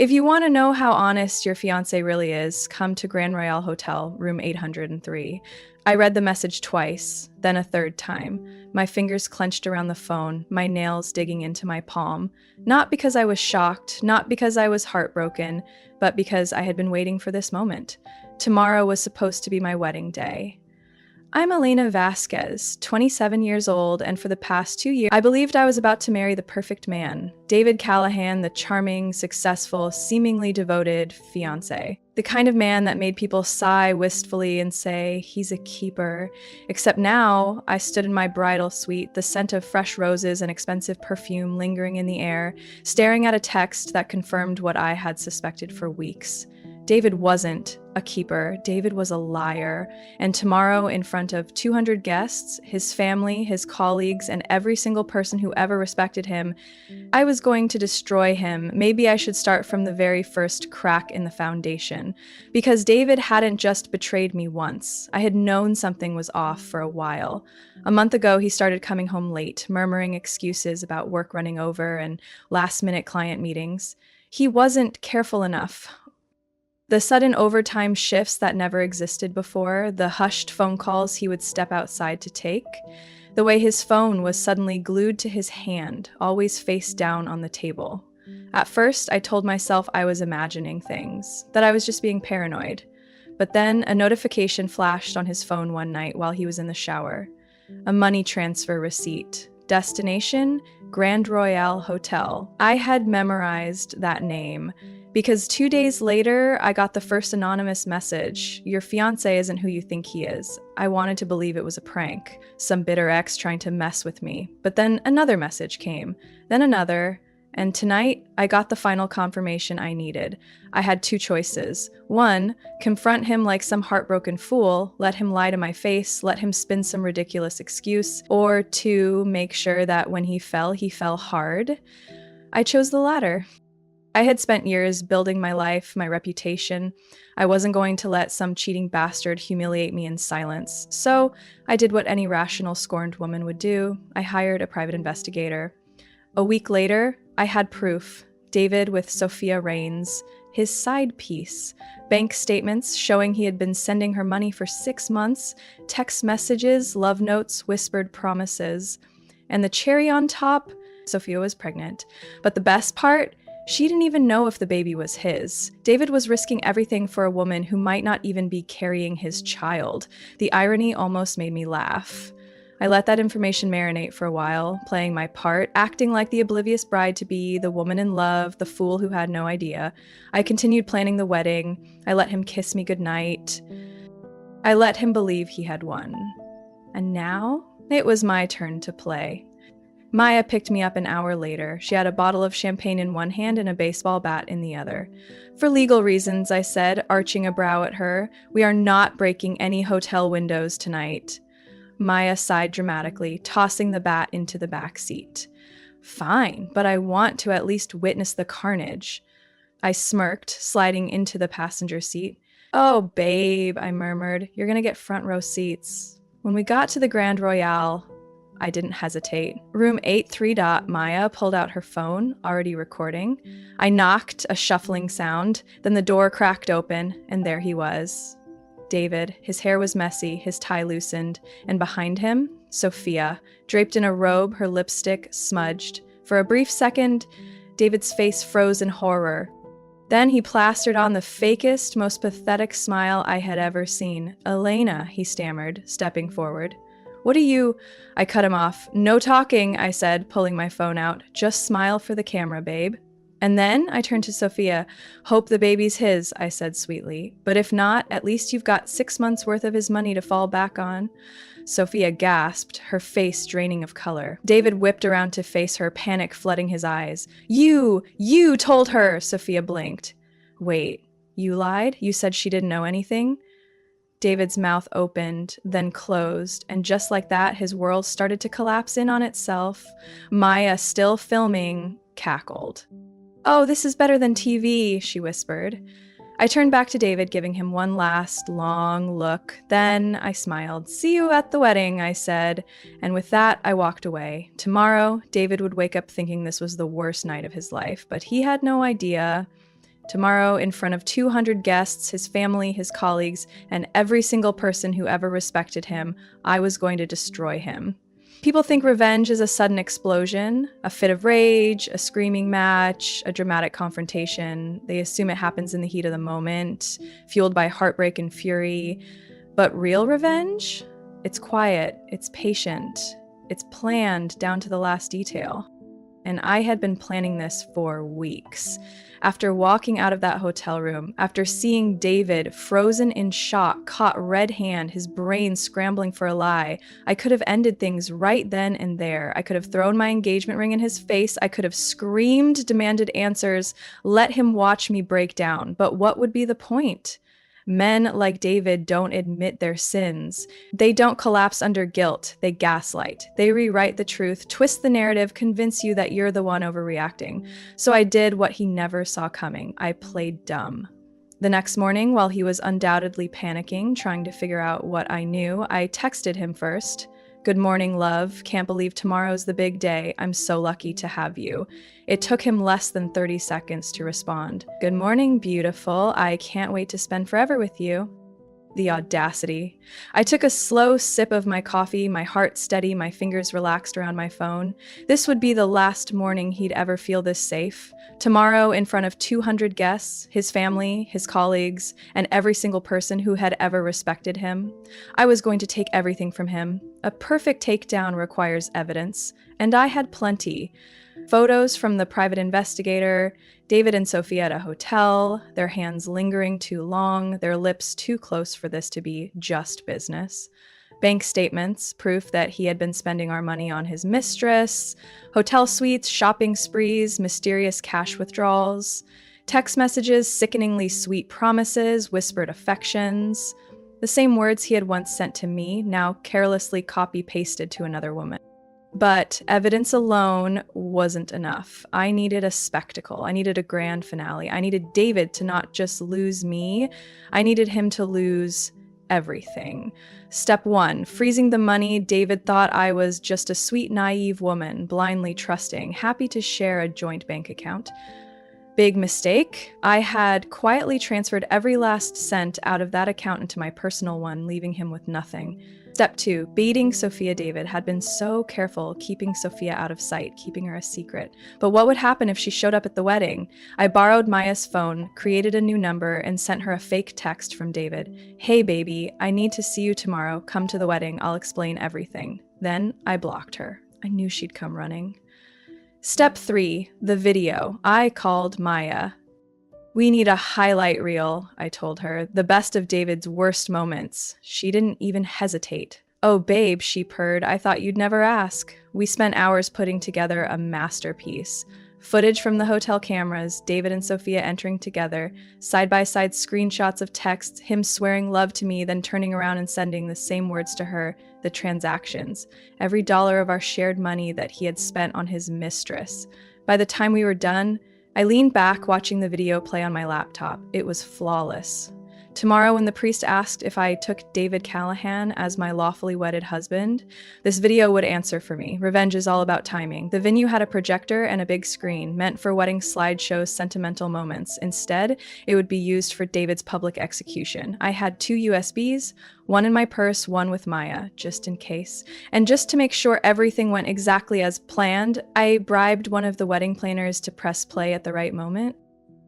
If you want to know how honest your fiance really is, come to Grand Royale Hotel, room 803. I read the message twice, then a third time. My fingers clenched around the phone, my nails digging into my palm. Not because I was shocked, not because I was heartbroken, but because I had been waiting for this moment. Tomorrow was supposed to be my wedding day. I'm Elena Vasquez, 27 years old, and for the past 2 years, I believed I was about to marry the perfect man, David Callahan, the charming, successful, seemingly devoted fiancé. The kind of man that made people sigh wistfully and say, he's a keeper. Except now, I stood in my bridal suite, the scent of fresh roses and expensive perfume lingering in the air, staring at a text that confirmed what I had suspected for weeks. David wasn't a keeper. David was a liar. And tomorrow, in front of 200 guests, his family, his colleagues, and every single person who ever respected him, I was going to destroy him. Maybe I should start from the very first crack in the foundation. Because David hadn't just betrayed me once. I had known something was off for a while. A month ago, he started coming home late, murmuring excuses about work running over and last-minute client meetings. He wasn't careful enough. The sudden overtime shifts that never existed before, the hushed phone calls he would step outside to take, the way his phone was suddenly glued to his hand, always face down on the table. At first, I told myself I was imagining things, that I was just being paranoid. But then a notification flashed on his phone one night while he was in the shower. A money transfer receipt. Destination, Grand Royale Hotel. I had memorized that name. Because 2 days later, I got the first anonymous message. Your fiancé isn't who you think he is. I wanted to believe it was a prank, some bitter ex trying to mess with me. But then another message came, then another, and tonight, I got the final confirmation I needed. I had two choices. One, confront him like some heartbroken fool, let him lie to my face, let him spin some ridiculous excuse, or two, make sure that when he fell hard. I chose the latter. I had spent years building my life, my reputation. I wasn't going to let some cheating bastard humiliate me in silence. So I did what any rational, scorned woman would do. I hired a private investigator. A week later, I had proof. David with Sophia Rains, his side piece. Bank statements showing he had been sending her money for 6 months, text messages, love notes, whispered promises. And the cherry on top, Sophia was pregnant. But the best part? She didn't even know if the baby was his. David was risking everything for a woman who might not even be carrying his child. The irony almost made me laugh. I let that information marinate for a while, playing my part, acting like the oblivious bride to be, the woman in love, the fool who had no idea. I continued planning the wedding. I let him kiss me goodnight. I let him believe he had won. And now, it was my turn to play. Maya picked me up an hour later. She had a bottle of champagne in one hand and a baseball bat in the other. For legal reasons, I said, arching a brow at her, we are not breaking any hotel windows tonight. Maya sighed dramatically, tossing the bat into the back seat. Fine, but I want to at least witness the carnage. I smirked, sliding into the passenger seat. Oh, babe, I murmured, you're gonna get front row seats. When we got to the Grand Royale, I didn't hesitate. Room 83. Maya pulled out her phone, already recording. I knocked, a shuffling sound, then the door cracked open, and there he was. David, his hair was messy, his tie loosened, and behind him, Sophia, draped in a robe, her lipstick smudged. For a brief second, David's face froze in horror. Then he plastered on the fakest, most pathetic smile I had ever seen. Elena, he stammered, stepping forward. What are you? I cut him off. No talking, I said, pulling my phone out. Just smile for the camera, babe. And then I turned to Sophia. Hope the baby's his, I said sweetly. But if not, at least you've got 6 months worth of his money to fall back on. Sophia gasped, her face draining of color. David whipped around to face her, panic flooding his eyes. You told her, Sophia blinked. Wait, you lied? You said she didn't know anything? David's mouth opened, then closed, and just like that, his world started to collapse in on itself. Maya, still filming, cackled. Oh, this is better than TV, she whispered. I turned back to David, giving him one last, long look. Then I smiled. See you at the wedding, I said, and with that, I walked away. Tomorrow, David would wake up thinking this was the worst night of his life, but he had no idea. Tomorrow, in front of 200 guests, his family, his colleagues, and every single person who ever respected him, I was going to destroy him. People think revenge is a sudden explosion, a fit of rage, a screaming match, a dramatic confrontation. They assume it happens in the heat of the moment, fueled by heartbreak and fury. But real revenge? It's quiet, it's patient, it's planned down to the last detail. And I had been planning this for weeks. After walking out of that hotel room, after seeing David frozen in shock, caught red hand, his brain scrambling for a lie, I could have ended things right then and there. I could have thrown my engagement ring in his face. I could have screamed, demanded answers, let him watch me break down. But what would be the point? Men like David don't admit their sins. They don't collapse under guilt. They gaslight. They rewrite the truth, twist the narrative, convince you that you're the one overreacting. So I did what he never saw coming. I played dumb. The next morning, while he was undoubtedly panicking, trying to figure out what I knew, I texted him first. "Good morning, love. Can't believe tomorrow's the big day. I'm so lucky to have you." It took him less than 30 seconds to respond. "Good morning, beautiful. I can't wait to spend forever with you." The audacity. I took a slow sip of my coffee, my heart steady, my fingers relaxed around my phone. This would be the last morning he'd ever feel this safe. Tomorrow, in front of 200 guests, his family, his colleagues, and every single person who had ever respected him, I was going to take everything from him. A perfect takedown requires evidence, and I had plenty. Photos from the private investigator, David and Sophia at a hotel, their hands lingering too long, their lips too close for this to be just business. Bank statements, proof that he had been spending our money on his mistress, hotel suites, shopping sprees, mysterious cash withdrawals, text messages, sickeningly sweet promises, whispered affections, the same words he had once sent to me, now carelessly copy-pasted to another woman. But evidence alone wasn't enough. I needed a spectacle. I needed a grand finale. I needed David to not just lose me, I needed him to lose everything. Step 1, freezing the money. David thought I was just a sweet, naive woman, blindly trusting, happy to share a joint bank account. Big mistake. I had quietly transferred every last cent out of that account into my personal one, leaving him with nothing. Step 2, baiting Sophia. David had been so careful keeping Sophia out of sight, keeping her a secret. But what would happen if she showed up at the wedding? I borrowed Maya's phone, created a new number, and sent her a fake text from David. "Hey baby, I need to see you tomorrow. Come to the wedding. I'll explain everything." Then I blocked her. I knew she'd come running. Step 3, the video. I called Maya. "We need a highlight reel," I told her. "The best of David's worst moments." She didn't even hesitate. "Oh, babe," she purred. "I thought you'd never ask." We spent hours putting together a masterpiece. Footage from the hotel cameras, David and Sophia entering together, side-by-side screenshots of texts, him swearing love to me, then turning around and sending the same words to her, the transactions, every dollar of our shared money that he had spent on his mistress. By the time we were done, I leaned back watching the video play on my laptop. It was flawless. Tomorrow, when the priest asked if I took David Callahan as my lawfully wedded husband, this video would answer for me. Revenge is all about timing. The venue had a projector and a big screen, meant for wedding slideshows, sentimental moments. Instead, it would be used for David's public execution. I had 2 USBs, one in my purse, one with Maya, just in case. And just to make sure everything went exactly as planned, I bribed one of the wedding planners to press play at the right moment.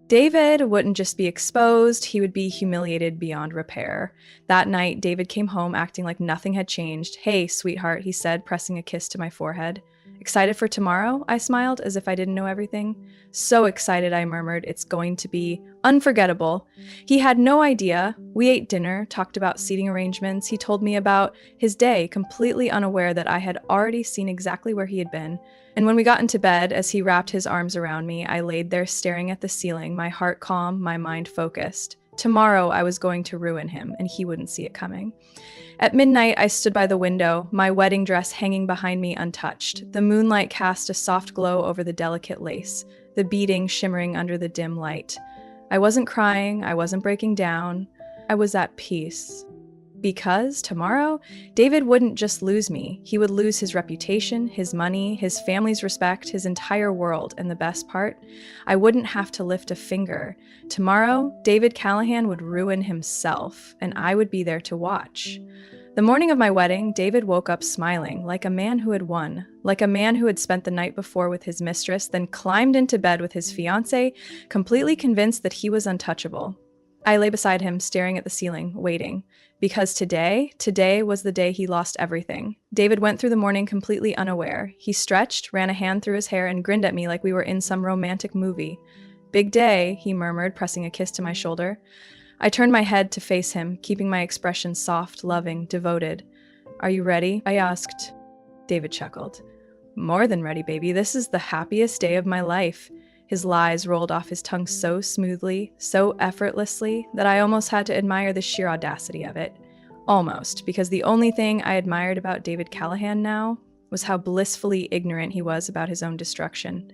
David wouldn't just be exposed, he would be humiliated beyond repair. That night, David came home acting like nothing had changed. "Hey, sweetheart," he said, pressing a kiss to my forehead. "Excited for tomorrow?" I smiled, as if I didn't know everything. "So excited," I murmured. "It's going to be unforgettable." He had no idea. We ate dinner, talked about seating arrangements. He told me about his day, completely unaware that I had already seen exactly where he had been. And when we got into bed, as he wrapped his arms around me, I laid there staring at the ceiling, my heart calm, my mind focused. Tomorrow, I was going to ruin him, and he wouldn't see it coming. At midnight, I stood by the window, my wedding dress hanging behind me untouched. The moonlight cast a soft glow over the delicate lace, the beading shimmering under the dim light. I wasn't crying, I wasn't breaking down. I was at peace. Because tomorrow, David wouldn't just lose me. He would lose his reputation, his money, his family's respect, his entire world. And the best part, I wouldn't have to lift a finger. Tomorrow, David Callahan would ruin himself, and I would be there to watch. The morning of my wedding, David woke up smiling, like a man who had won, like a man who had spent the night before with his mistress, then climbed into bed with his fiancée, completely convinced that he was untouchable. I lay beside him, staring at the ceiling, waiting. Because today was the day he lost everything. David went through the morning completely unaware. He stretched, ran a hand through his hair, and grinned at me like we were in some romantic movie. "Big day," he murmured, pressing a kiss to my shoulder. I turned my head to face him, keeping my expression soft, loving, devoted. "Are you ready?" I asked. David chuckled. "More than ready, baby. This is the happiest day of my life." His lies rolled off his tongue so smoothly, so effortlessly, that I almost had to admire the sheer audacity of it. Almost, because the only thing I admired about David Callahan now was how blissfully ignorant he was about his own destruction.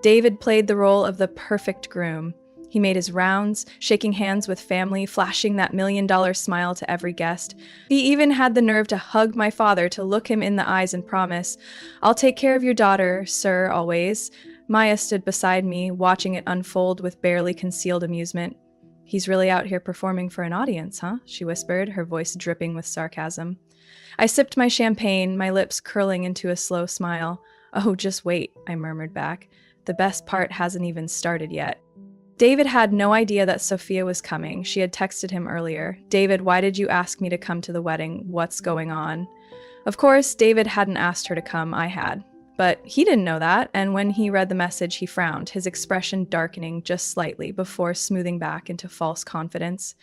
David played the role of the perfect groom. He made his rounds, shaking hands with family, flashing that $1,000,000 smile to every guest. He even had the nerve to hug my father, to look him in the eyes and promise, "I'll take care of your daughter, sir, always." Maya stood beside me, watching it unfold with barely concealed amusement. "He's really out here performing for an audience, huh?" she whispered, her voice dripping with sarcasm. I sipped my champagne, my lips curling into a slow smile. "Oh, just wait," I murmured back. "The best part hasn't even started yet." David had no idea that Sophia was coming. She had texted him earlier. "David, why did you ask me to come to the wedding? What's going on?" Of course, David hadn't asked her to come, I had. But he didn't know that, and when he read the message, he frowned, his expression darkening just slightly before smoothing back into false confidence.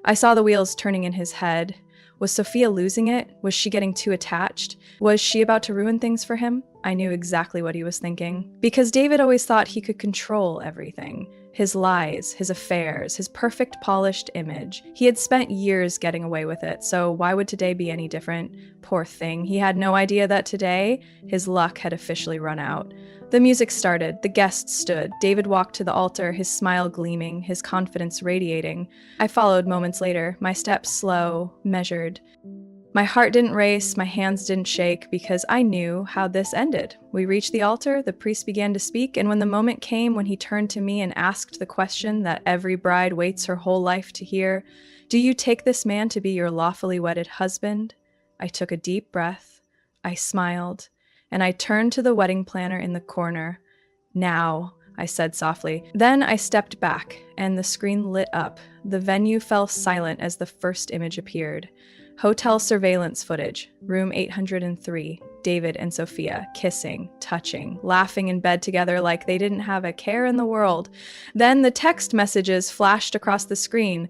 I saw the wheels turning in his head. Was Sophia losing it? Was she getting too attached? Was she about to ruin things for him? I knew exactly what he was thinking. Because David always thought he could control everything. His lies, his affairs, his perfect polished image. He had spent years getting away with it, so why would today be any different? Poor thing, he had no idea that today, his luck had officially run out. The music started, the guests stood. David walked to the altar, his smile gleaming, his confidence radiating. I followed moments later, my steps slow, measured. My heart didn't race, my hands didn't shake, because I knew how this ended. We reached the altar, the priest began to speak, and when the moment came when he turned to me and asked the question that every bride waits her whole life to hear, "Do you take this man to be your lawfully wedded husband?" I took a deep breath, I smiled, and I turned to the wedding planner in the corner. "Now," I said softly. Then I stepped back, and the screen lit up. The venue fell silent as the first image appeared. Hotel surveillance footage, room 803, David and Sophia, kissing, touching, laughing in bed together like they didn't have a care in the world. Then the text messages flashed across the screen.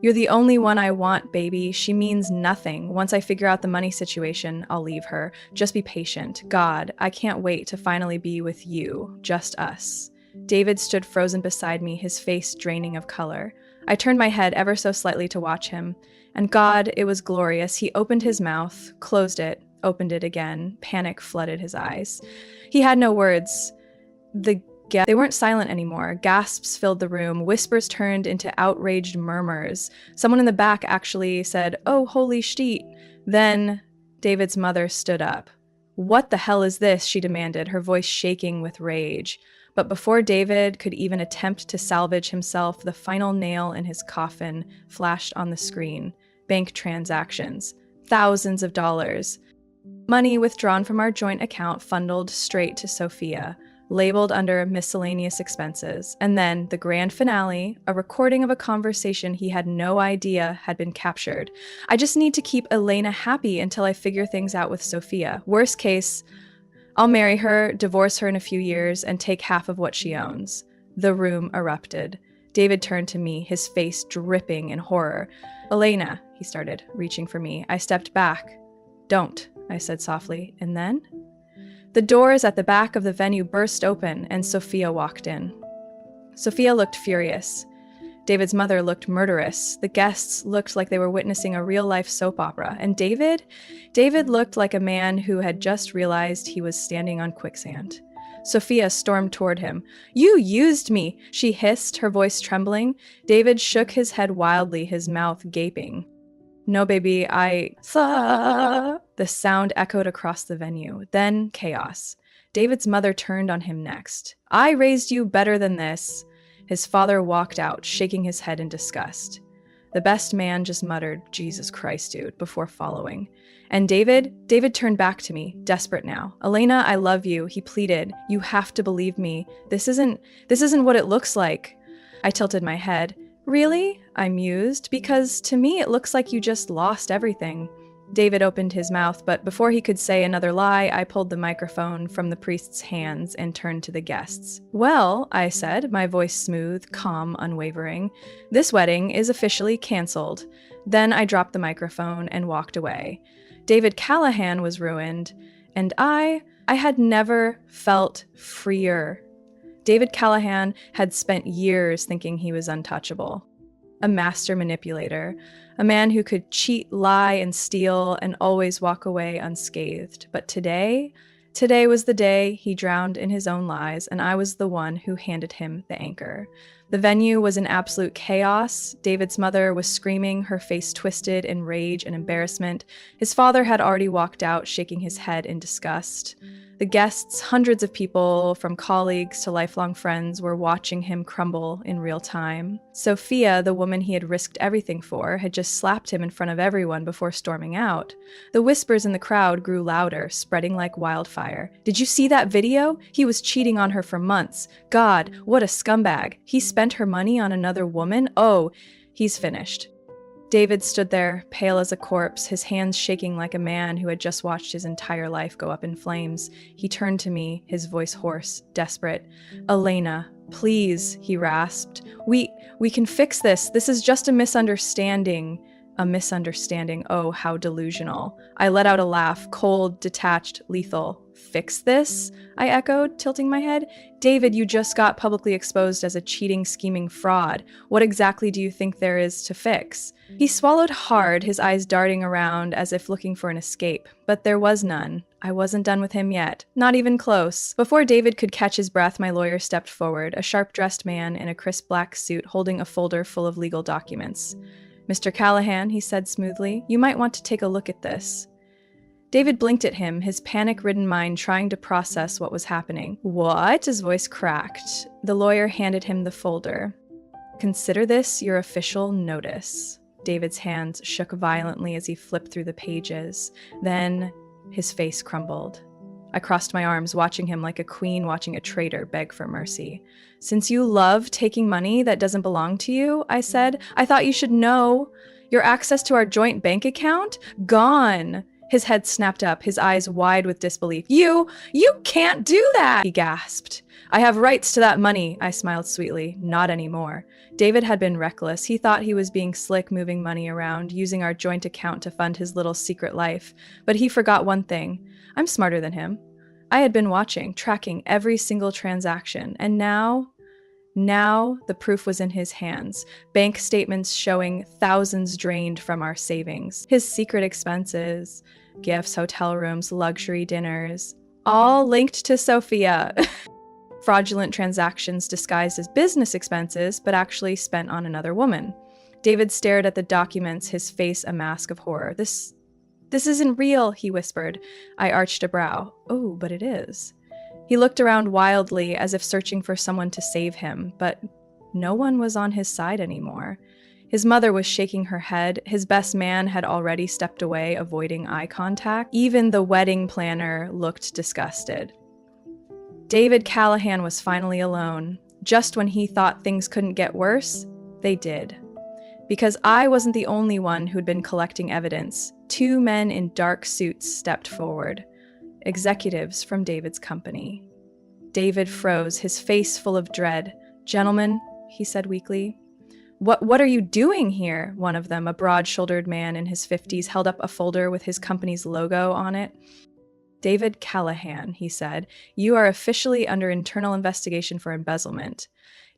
"You're the only one I want, baby. She means nothing. Once I figure out the money situation, I'll leave her. Just be patient. God, I can't wait to finally be with you, just us." David stood frozen beside me, his face draining of color. I turned my head ever so slightly to watch him. And God, it was glorious. He opened his mouth, closed it, opened it again. Panic flooded his eyes. He had no words. They weren't silent anymore. Gasps filled the room. Whispers turned into outraged murmurs. Someone in the back actually said, "Oh, holy shit." Then David's mother stood up. "What the hell is this?" she demanded, her voice shaking with rage. But before David could even attempt to salvage himself, the final nail in his coffin flashed on the screen. Bank transactions. Thousands of dollars. Money withdrawn from our joint account funneled straight to Sophia, labeled under miscellaneous expenses. And then, the grand finale, a recording of a conversation he had no idea had been captured. "I just need to keep Elena happy until I figure things out with Sophia. Worst case, I'll marry her, divorce her in a few years, and take half of what she owns." The room erupted. David turned to me, his face dripping in horror. "Elena," he started, reaching for me. I stepped back. "Don't," I said softly. And then? The doors at the back of the venue burst open, and Sophia walked in. Sophia looked furious. David's mother looked murderous. The guests looked like they were witnessing a real-life soap opera. And David looked like a man who had just realized he was standing on quicksand. Sophia stormed toward him. "You used me!" she hissed, her voice trembling. David shook his head wildly, his mouth gaping. No, baby, The sound echoed across the venue. Then chaos. David's mother turned on him next. I raised you better than this. His father walked out, shaking his head in disgust. The best man just muttered, Jesus Christ, dude, before following. And David turned back to me, desperate now. Elena, I love you, he pleaded. You have to believe me. This isn't what it looks like. I tilted my head. Really? I mused, because to me it looks like you just lost everything. David opened his mouth, but before he could say another lie, I pulled the microphone from the priest's hands and turned to the guests. Well, I said, my voice smooth, calm, unwavering, this wedding is officially canceled. Then I dropped the microphone and walked away. David Callahan was ruined, and I had never felt freer. David Callahan had spent years thinking he was untouchable. A master manipulator, a man who could cheat, lie, and steal and always walk away unscathed. But today was the day he drowned in his own lies, and I was the one who handed him the anchor. The venue was in absolute chaos. David's mother was screaming, her face twisted in rage and embarrassment. His father had already walked out, shaking his head in disgust. The guests, hundreds of people, from colleagues to lifelong friends, were watching him crumble in real time. Sophia, the woman he had risked everything for, had just slapped him in front of everyone before storming out. The whispers in the crowd grew louder, spreading like wildfire. Did you see that video? He was cheating on her for months. God, what a scumbag. He spent her money on another woman? Oh, he's finished. David stood there, pale as a corpse, his hands shaking like a man who had just watched his entire life go up in flames. He turned to me, his voice hoarse, desperate. Elena, please, he rasped. We can fix this. This is just a misunderstanding. A misunderstanding. Oh, how delusional. I let out a laugh, cold, detached, lethal. Fix this? I echoed, tilting my head. David, you just got publicly exposed as a cheating, scheming fraud. What exactly do you think there is to fix? He swallowed hard, his eyes darting around as if looking for an escape. But there was none. I wasn't done with him yet. Not even close. Before David could catch his breath, my lawyer stepped forward, a sharp-dressed man in a crisp black suit holding a folder full of legal documents. Mr. Callahan, he said smoothly, you might want to take a look at this. David blinked at him, his panic-ridden mind trying to process what was happening. What? His voice cracked. The lawyer handed him the folder. Consider this your official notice. David's hands shook violently as he flipped through the pages. Then his face crumbled. I crossed my arms, watching him like a queen watching a traitor beg for mercy. Since you love taking money that doesn't belong to you, I said, I thought you should know. Your access to our joint bank account? Gone. His head snapped up, his eyes wide with disbelief. You can't do that, he gasped. I have rights to that money, I smiled sweetly. Not anymore. David had been reckless. He thought he was being slick, moving money around, using our joint account to fund his little secret life. But he forgot one thing. I'm smarter than him. I had been watching, tracking every single transaction, and now the proof was in his hands. Bank statements showing thousands drained from our savings. His secret expenses, gifts, hotel rooms, luxury dinners, all linked to Sophia. Fraudulent transactions disguised as business expenses, but actually spent on another woman. David stared at the documents, his face a mask of horror. This isn't real, he whispered. I arched a brow. Oh, but it is. He looked around wildly as if searching for someone to save him, but no one was on his side anymore. His mother was shaking her head. His best man had already stepped away, avoiding eye contact. Even the wedding planner looked disgusted. David Callahan was finally alone. Just when he thought things couldn't get worse, they did. Because I wasn't the only one who'd been collecting evidence. 2 men in dark suits stepped forward. Executives from David's company. David froze, his face full of dread. Gentlemen, he said weakly. What are you doing here? One of them, a broad-shouldered man in his 50s, held up a folder with his company's logo on it. David Callahan, he said, you are officially under internal investigation for embezzlement.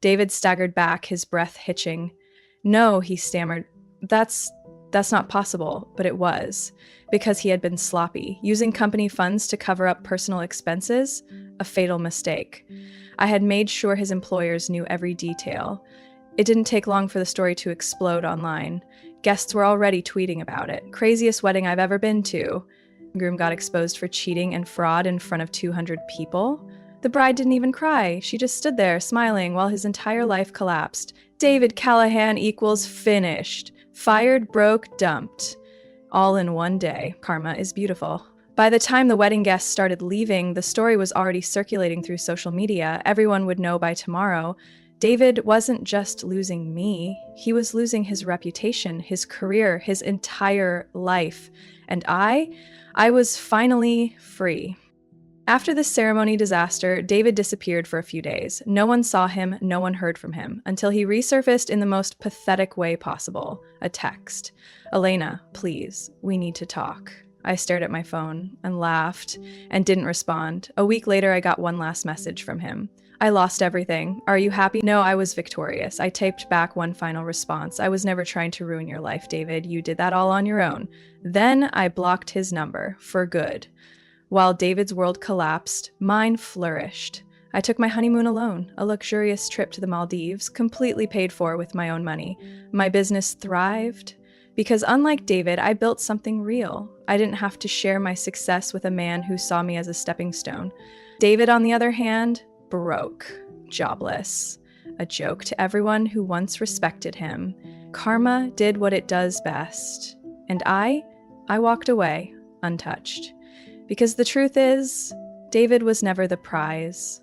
David staggered back, his breath hitching. No, he stammered. That's not possible, but it was. Because he had been sloppy, using company funds to cover up personal expenses, a fatal mistake. I had made sure his employers knew every detail. It didn't take long for the story to explode online. Guests were already tweeting about it. Craziest wedding I've ever been to. Groom got exposed for cheating and fraud in front of 200 people. The bride didn't even cry. She just stood there, smiling, while his entire life collapsed. David Callahan equals finished. Fired, broke, dumped. All in one day. Karma is beautiful. By the time the wedding guests started leaving, the story was already circulating through social media. Everyone would know by tomorrow. David wasn't just losing me. He was losing his reputation, his career, his entire life. And I was finally free. After this ceremony disaster, David disappeared for a few days. No one saw him, no one heard from him, until he resurfaced in the most pathetic way possible, a text. "Elena, please, we need to talk." I stared at my phone and laughed and didn't respond. A week later, I got one last message from him. "I lost everything. Are you happy?" "No, I was victorious." I typed back one final response. "I was never trying to ruin your life, David. You did that all on your own." Then I blocked his number, for good. While David's world collapsed, mine flourished. I took my honeymoon alone, a luxurious trip to the Maldives, completely paid for with my own money. My business thrived. Because unlike David, I built something real. I didn't have to share my success with a man who saw me as a stepping stone. David, on the other hand, broke, jobless, a joke to everyone who once respected him. Karma did what it does best. And I walked away, untouched. Because the truth is, David was never the prize.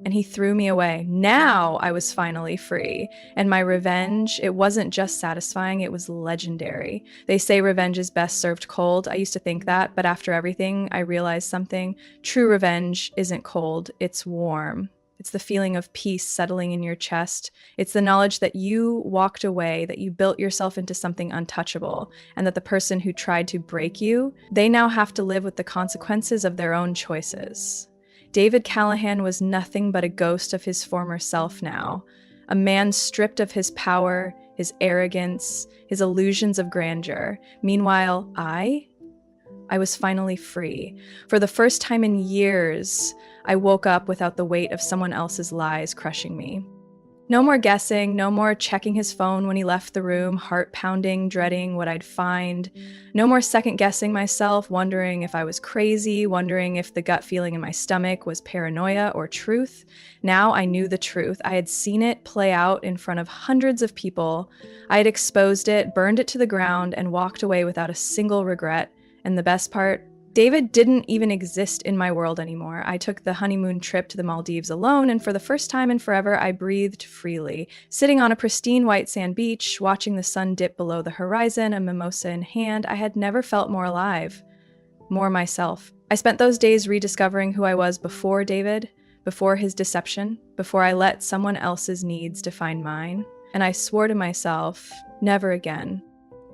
And he threw me away. Now I was finally free. And my revenge, it wasn't just satisfying, it was legendary. They say revenge is best served cold. I used to think that, but after everything, I realized something. True revenge isn't cold, it's warm. It's the feeling of peace settling in your chest. It's the knowledge that you walked away, that you built yourself into something untouchable, and that the person who tried to break you, they now have to live with the consequences of their own choices. David Callahan was nothing but a ghost of his former self now, a man stripped of his power, his arrogance, his illusions of grandeur. Meanwhile, I was finally free. For the first time in years, I woke up without the weight of someone else's lies crushing me. No more guessing, no more checking his phone when he left the room, heart pounding, dreading what I'd find. No more second guessing myself, wondering if I was crazy, wondering if the gut feeling in my stomach was paranoia or truth. Now I knew the truth. I had seen it play out in front of hundreds of people. I had exposed it, burned it to the ground, and walked away without a single regret. And the best part, David didn't even exist in my world anymore. I took the honeymoon trip to the Maldives alone, and for the first time in forever, I breathed freely. Sitting on a pristine white sand beach, watching the sun dip below the horizon, a mimosa in hand, I had never felt more alive, more myself. I spent those days rediscovering who I was before David, before his deception, before I let someone else's needs define mine. And I swore to myself, never again.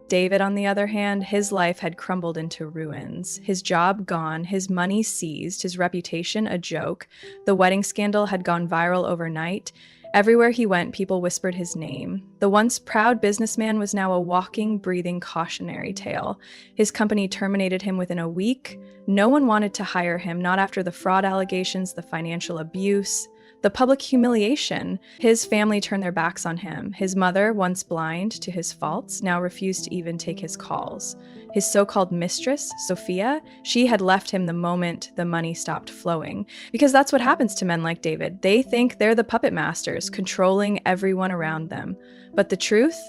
David, on the other hand, his life had crumbled into ruins. His job gone, his money seized, his reputation a joke. The wedding scandal had gone viral overnight. Everywhere he went, people whispered his name. The once proud businessman was now a walking, breathing cautionary tale. His company terminated him within a week. No one wanted to hire him, not after the fraud allegations, the financial abuse, the public humiliation. His family turned their backs on him. His mother, once blind to his faults, now refused to even take his calls. His so-called mistress, Sophia, she had left him the moment the money stopped flowing. Because that's what happens to men like David. They think they're the puppet masters, controlling everyone around them. But the truth?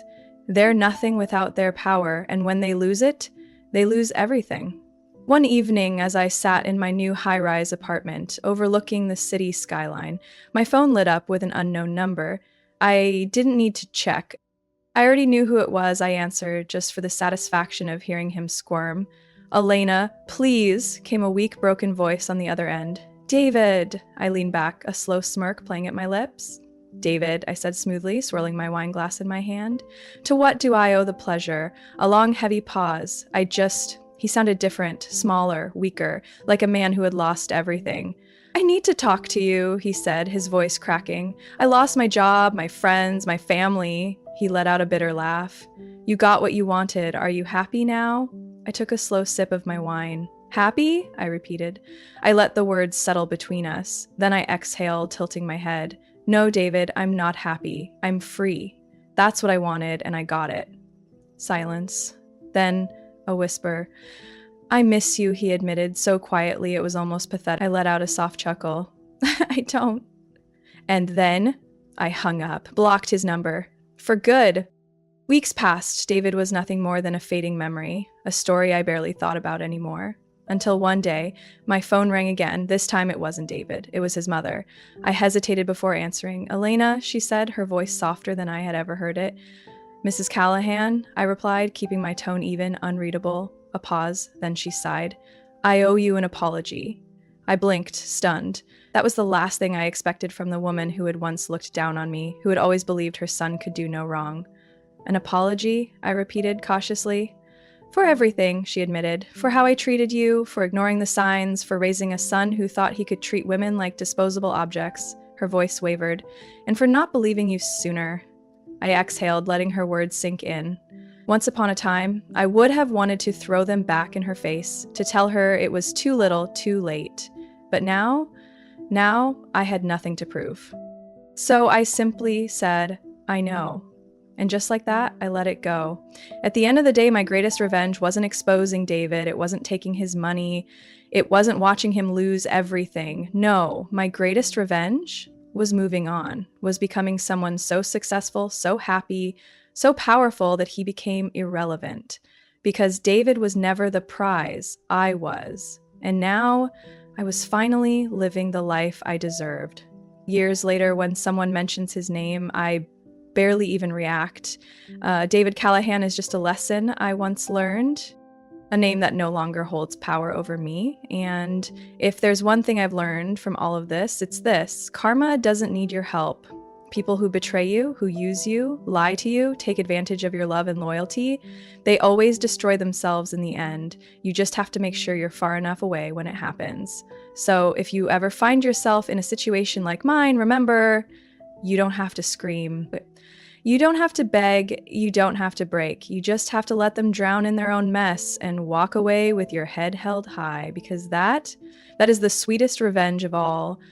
They're nothing without their power, and when they lose it, they lose everything. One evening, as I sat in my new high-rise apartment overlooking the city skyline, my phone lit up with an unknown number. I didn't need to check. I already knew who it was. I answered just for the satisfaction of hearing him squirm. "Elena, please," came a weak, broken voice on the other end. "David," I leaned back, a slow smirk playing at my lips. "David," I said smoothly, swirling my wine glass in my hand. "To what do I owe the pleasure?" A long, heavy pause. He sounded different, smaller, weaker, like a man who had lost everything. "I need to talk to you," he said, his voice cracking. "I lost my job, my friends, my family." He let out a bitter laugh. "You got what you wanted. Are you happy now?" I took a slow sip of my wine. "Happy?" I repeated. I let the words settle between us. Then I exhaled, tilting my head. "No, David, I'm not happy. I'm free. That's what I wanted, and I got it." Silence. Then a whisper. I miss you, he admitted, so quietly it was almost pathetic. I let out a soft chuckle. I don't. And then I hung up, blocked his number. For good. Weeks passed. David was nothing more than a fading memory, a story I barely thought about anymore. Until one day, my phone rang again. This time it wasn't David. It was his mother. I hesitated before answering. Elena, she said, her voice softer than I had ever heard it. Mrs. Callahan, I replied, keeping my tone even, unreadable. A pause, then she sighed. I owe you an apology. I blinked, stunned. That was the last thing I expected from the woman who had once looked down on me, who had always believed her son could do no wrong. An apology? I repeated cautiously. For everything, she admitted. For how I treated you, for ignoring the signs, for raising a son who thought he could treat women like disposable objects. Her voice wavered. And for not believing you sooner. I exhaled, letting her words sink in. Once upon a time, I would have wanted to throw them back in her face, to tell her it was too little, too late. But now I had nothing to prove. So I simply said, I know. And just like that, I let it go. At the end of the day, my greatest revenge wasn't exposing David. It wasn't taking his money. It wasn't watching him lose everything. No, my greatest revenge was moving on, was becoming someone so successful, so happy, so powerful that he became irrelevant. Because David was never the prize, I was. And now I was finally living the life I deserved. Years later, when someone mentions his name, I barely even react. David Callahan is just a lesson I once learned, a name that no longer holds power over me. And if there's one thing I've learned from all of this, it's this. Karma doesn't need your help. People who betray you, who use you, lie to you, take advantage of your love and loyalty, they always destroy themselves in the end. You just have to make sure you're far enough away when it happens. So if you ever find yourself in a situation like mine, remember, you don't have to scream. You don't have to beg, you don't have to break. You just have to let them drown in their own mess and walk away with your head held high, because that is the sweetest revenge of all.